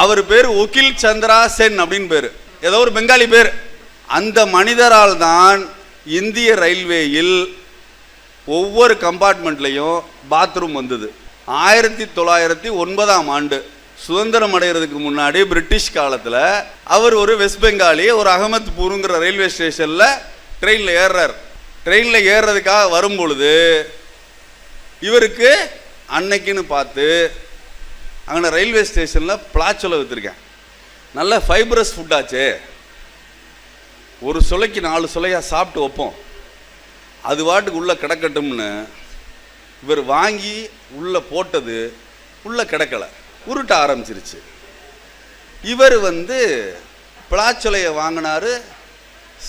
அவர் பேர் ஒகில் சந்திரா சென் அப்படின்னு பேர், ஏதோ ஒரு பெங்காலி பேர். அந்த மனிதரால் தான் இந்திய ரயில்வேயில் ஒவ்வொரு கம்பார்ட்மெண்ட்லையும் பாத்ரூம் வந்தது. 1909ஆம் ஆண்டு சுதந்திரம் அடைகிறதுக்கு முன்னாடி பிரிட்டிஷ் காலத்தில் அவர் ஒரு வெஸ்ட் பெங்காலி ஒரு அகமத்பூருங்கிற ரயில்வே ஸ்டேஷனில் ட்ரெயினில் ஏறுறார். ட்ரெயினில் ஏறுறதுக்காக வரும்பொழுது இவருக்கு அன்னைக்குன்னு பார்த்து அங்கே ரயில்வே ஸ்டேஷனில் பிளாச்சோலை விற்றுருக்கேன். நல்ல ஃபைபரஸ் ஃபுட்டாச்சே, ஒரு சுளைக்கு 4 சுளையாக சாப்பிட்டு வைப்போம், அது வாட்டுக்கு உள்ளே கிடக்கட்டும்னு இவர் வாங்கி உள்ளே போட்டது உள்ளே கிடக்கலை, உருட்ட ஆரம்பிச்சிருச்சு. இவர் பிளாச்சொலையை வாங்கினார்,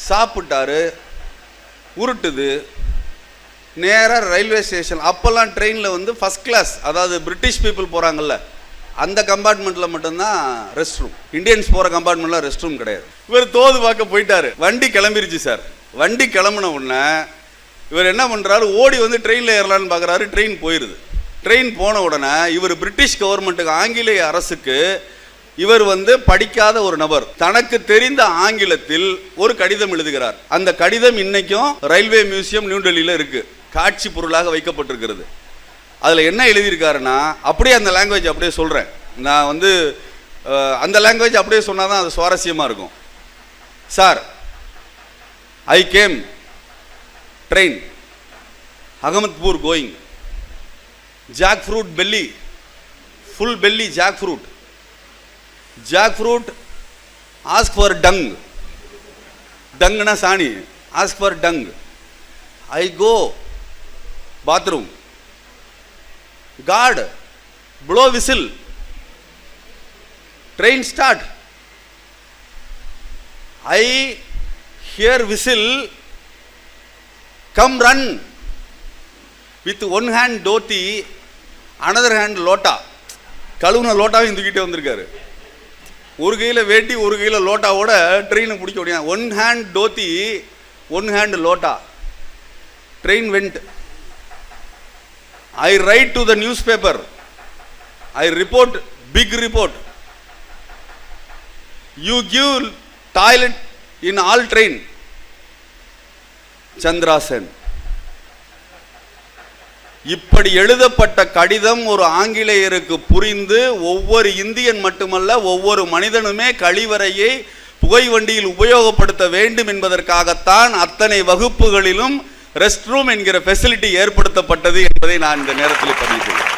சாப்பிட்டாரு, உருட்டுது. நேராக ரயில்வே ஸ்டேஷன். அப்போல்லாம் ட்ரெயினில் ஃபஸ்ட் கிளாஸ், அதாவது பிரிட்டிஷ் பீப்புள் போகிறாங்கல்ல அந்த கம்பார்ட்மெண்ட்டில் மட்டும்தான் ரெஸ்ட் ரூம். இந்தியன்ஸ் போகிற கம்பார்ட்மெண்ட்டில் ரெஸ்ட் ரூம் கிடையாது. இவர் தோது பார்க்க போயிட்டார். வண்டி கிளம்பிருச்சு சார். வண்டி கிளம்புன உடனே இவர் என்ன பண்ணுறாரு, ஓடி ட்ரெயினில் ஏறலான்னு பார்க்குறாரு. ட்ரெயின் போயிடுது. ட்ரெயின் போன உடனே இவர் பிரிட்டிஷ் கவர்மெண்ட்டுக்கு, ஆங்கிலேய அரசுக்கு இவர் படிக்காத ஒரு நபர், தனக்கு தெரிந்த ஆங்கிலத்தில் ஒரு கடிதம் எழுதுகிறார். அந்த கடிதம் இன்னைக்கும் ரயில்வே மியூசியம் நியூ டெல்லியில் இருக்கு, காட்சி பொருளாக வைக்கப்பட்டிருக்கிறது. அதில் என்ன எழுதியிருக்காருன்னா, அப்படியே அந்த லாங்குவேஜ் அப்படியே சொல்கிறேன் நான். அந்த லாங்குவேஜ் அப்படியே சொன்னால் தான் அது சுவாரஸ்யமாக இருக்கும். Sir, I came train Ahmedpur going, jackfruit belly, full belly jackfruit, jackfruit ask for dung, டங்னா சாணி, ask for dung, I go bathroom, guard blow whistle, train start, I hear whistle, come run with one hand dhoti, another hand lota. கழுவுன லோட்டாவையும் தூக்கிட்டே வந்திருக்காரு. ஒரு கையில் வேட்டி ஒரு கையில் லோட்டாவோட ட்ரெயினை பிடிக்க முடியாது. One hand dhoti, one hand lota. Train went. I write to the newspaper, I report, big report, you give toilet in all train. Chandra Sen. இப்படி எழுதப்பட்ட கடிதம் ஒரு ஆங்கிலேயருக்கு புரிந்து ஒவ்வொரு இந்தியன் மட்டுமல்ல ஒவ்வொரு மனிதனுமே கழிவறையை புகை வண்டியில் உபயோகப்படுத்த வேண்டும் என்பதற்காகத்தான் அத்தனை வகுப்புகளிலும் ரெஸ்ட் ரூம் என்கிற ஃபெசிலிட்டி ஏற்படுத்தப்பட்டது என்பதை நான் இந்த நேரத்தில் பதிவு செய்கிறேன்.